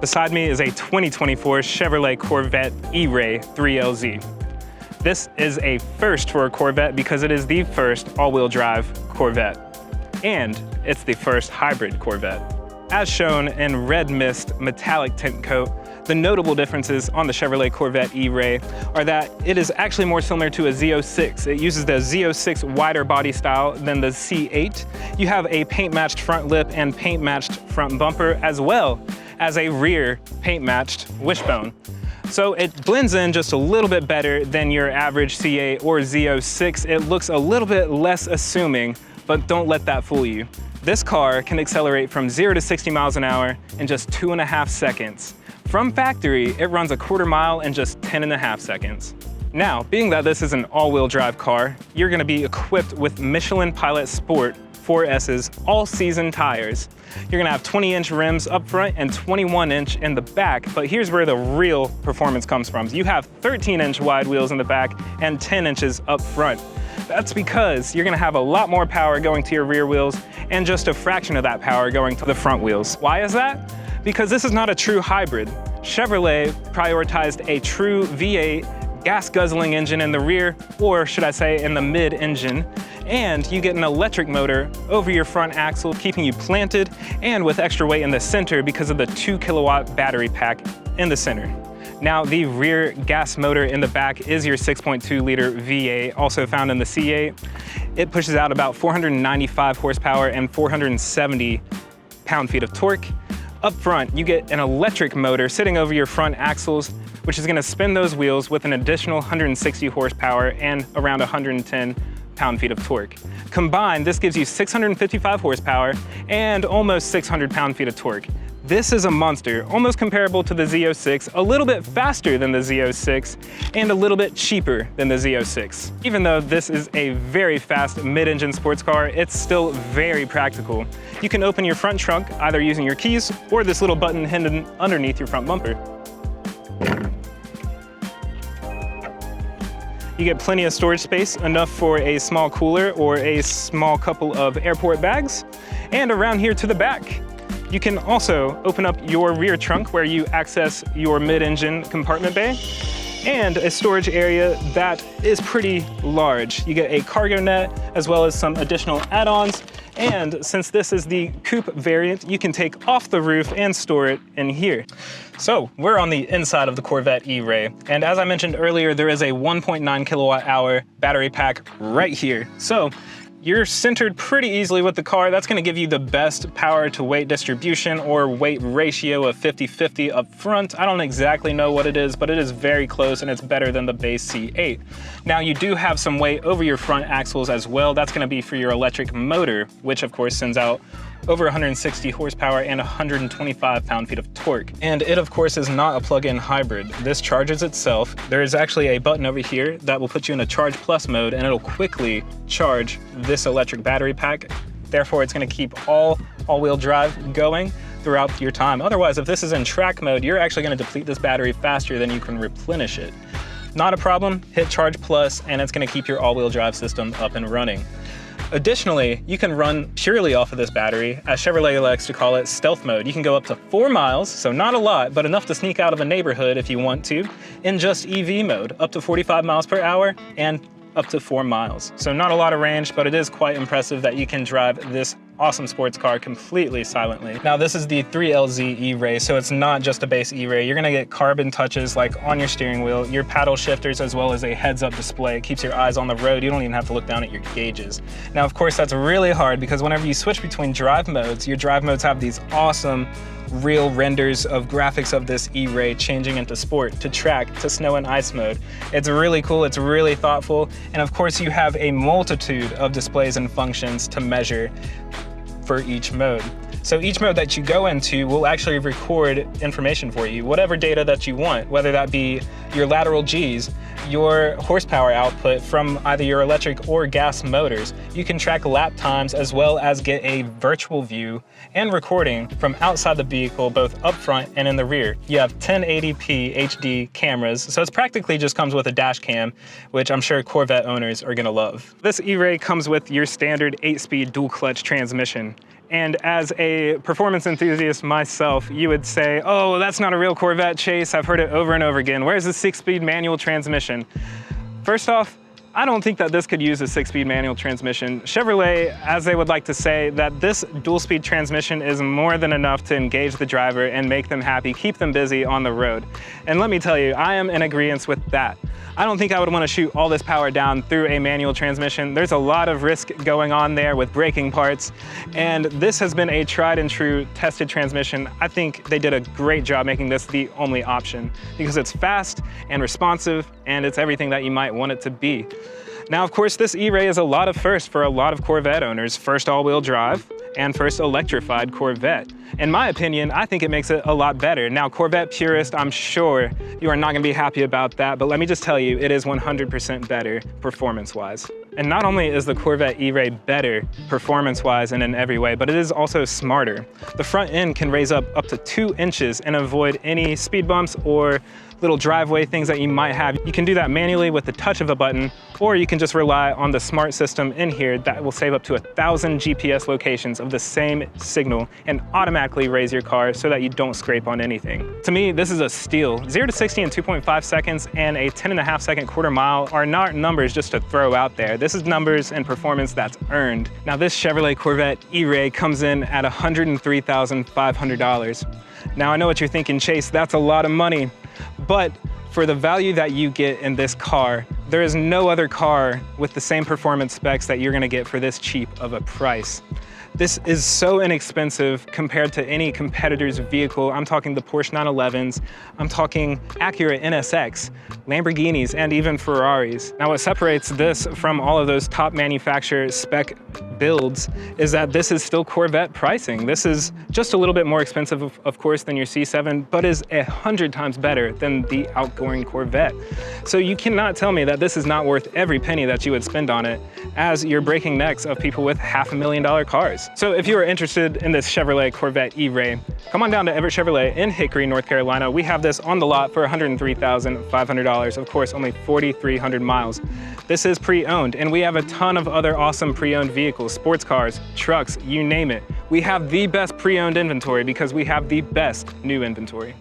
Beside me is a 2024 Chevrolet Corvette E-Ray 3LZ. This is a first for a Corvette because it is the first all-wheel drive Corvette. And it's the first hybrid Corvette. As shown in red mist metallic tint coat, the notable differences on the Chevrolet Corvette E-Ray are that it is actually more similar to a Z06. It uses the Z06 wider body style than the C8. You have a paint-matched front lip and paint-matched front bumper, as well as a rear paint-matched wishbone. So it blends in just a little bit better than your average C8 or Z06. It looks a little bit less assuming, but don't let that fool you. This car can accelerate from 0 to 60 miles an hour in just 2.5 seconds. From factory, it runs a quarter mile in just 10.5 seconds. Now, being that this is an all-wheel drive car, you're gonna be equipped with Michelin Pilot Sport 4S's all-season tires. You're gonna have 20-inch rims up front and 21-inch in the back, but here's where the real performance comes from. You have 13-inch wide wheels in the back and 10 inches up front. That's because you're gonna have a lot more power going to your rear wheels and just a fraction of that power going to the front wheels. Why is that? Because this is not a true hybrid. Chevrolet prioritized a true V8 gas-guzzling engine in the rear, or should I say in the mid-engine, and you get an electric motor over your front axle, keeping you planted and with extra weight in the center because of the 2-kilowatt battery pack in the center. Now, the rear gas motor in the back is your 6.2-liter V8, also found in the C8. It pushes out about 495 horsepower and 470 pound-feet of torque. Up front, you get an electric motor sitting over your front axles, which is gonna spin those wheels with an additional 160 horsepower and around 110 pound-feet of torque. Combined, this gives you 655 horsepower and almost 600 pound-feet of torque. This is a monster, almost comparable to the Z06, a little bit faster than the Z06, and a little bit cheaper than the Z06. Even though this is a very fast mid-engine sports car, it's still very practical. You can open your front trunk either using your keys or this little button hidden underneath your front bumper. You get plenty of storage space, enough for a small cooler or a small couple of airport bags. And around here to the back, you can also open up your rear trunk where you access your mid-engine compartment bay and a storage area that is pretty large. You get a cargo net as well as some additional add-ons. And since this is the coupe variant, you can take off the roof and store it in here. So we're on the inside of the Corvette E-Ray. And as I mentioned earlier, there is a 1.9 kilowatt hour battery pack right here. So you're centered pretty easily with the car. That's gonna give you the best power to weight distribution or weight ratio of 50-50 up front. I don't exactly know what it is, but it is very close and it's better than the base C8. Now you do have some weight over your front axles as well. That's gonna be for your electric motor, which of course sends out over 160 horsepower and 125 pound-feet of torque. And it, of course, is not a plug-in hybrid. This charges itself. There is actually a button over here that will put you in a Charge Plus mode, and it'll quickly charge this electric battery pack. Therefore, it's gonna keep all-wheel drive going throughout your time. Otherwise, if this is in track mode, you're actually gonna deplete this battery faster than you can replenish it. Not a problem, hit Charge Plus, and it's gonna keep your all-wheel drive system up and running. Additionally, you can run purely off of this battery, as Chevrolet likes to call it, stealth mode. You can go up to 4 miles, so not a lot, but enough to sneak out of a neighborhood if you want to, in just EV mode, up to 45 miles per hour and up to 4 miles. So not a lot of range, but it is quite impressive that you can drive this awesome sports car completely silently. Now this is the 3LZ E-Ray, so it's not just a base E-Ray. You're gonna get carbon touches like on your steering wheel, your paddle shifters, as well as a heads-up display. It keeps your eyes on the road. You don't even have to look down at your gauges. Now of course that's really hard because whenever you switch between drive modes, your drive modes have these awesome real renders of graphics of this E-Ray changing into sport, to track, to snow and ice mode. It's really cool, it's really thoughtful, and of course you have a multitude of displays and functions to measure for each mode. So each mode that you go into will actually record information for you, whatever data that you want, whether that be your lateral Gs, your horsepower output from either your electric or gas motors. You can track lap times as well as get a virtual view and recording from outside the vehicle, both up front and in the rear. You have 1080p HD cameras, so it practically just comes with a dash cam, which I'm sure Corvette owners are gonna love. This E-Ray comes with your standard 8-speed dual clutch transmission. And as a performance enthusiast myself, you would say, oh, that's not a real Corvette, Chase. I've heard it over and over again. Where's the 6-speed manual transmission? First off, I don't think that this could use a 6-speed manual transmission. Chevrolet, as they would like to say, that this dual-speed transmission is more than enough to engage the driver and make them happy, keep them busy on the road. And let me tell you, I am in agreement with that. I don't think I would want to shoot all this power down through a manual transmission. There's a lot of risk going on there with braking parts, and this has been a tried and true tested transmission. I think they did a great job making this the only option because it's fast and responsive, and it's everything that you might want it to be. Now, of course, this E-Ray is a lot of firsts for a lot of Corvette owners. First all-wheel drive and first electrified Corvette. In my opinion, I think it makes it a lot better. Now, Corvette purist, I'm sure you are not gonna be happy about that, but let me just tell you, it is 100% better performance-wise. And not only is the Corvette E-Ray better performance-wise and in every way, but it is also smarter. The front end can raise up to 2 inches and avoid any speed bumps or little driveway things that you might have. You can do that manually with the touch of a button, or you can just rely on the smart system in here that will save up to 1,000 GPS locations of the same signal and automatically raise your car so that you don't scrape on anything. To me, this is a steal. 0 to 60 in 2.5 seconds and a 10.5 second quarter mile are not numbers just to throw out there. This is numbers and performance that's earned. Now, this Chevrolet Corvette E-Ray comes in at $103,500. Now, I know what you're thinking, Chase, that's a lot of money. But for the value that you get in this car, there is no other car with the same performance specs that you're gonna get for this cheap of a price. This is so inexpensive compared to any competitor's vehicle. I'm talking the Porsche 911s, I'm talking Acura NSX, Lamborghinis, and even Ferraris. Now, what separates this from all of those top manufacturer spec builds is that this is still Corvette pricing. This is just a little bit more expensive, of course, than your C7, but is 100 times better than the outgoing Corvette. So you cannot tell me that this is not worth every penny that you would spend on it, as you're breaking necks of people with $500,000 cars. So if you are interested in this Chevrolet Corvette E-Ray, come on down to Everett Chevrolet in Hickory, North Carolina. We have this on the lot for $103,500. Of course, only 4,300 miles. This is pre-owned, and we have a ton of other awesome pre-owned vehicles, sports cars, trucks, you name it. We have the best pre-owned inventory because we have the best new inventory.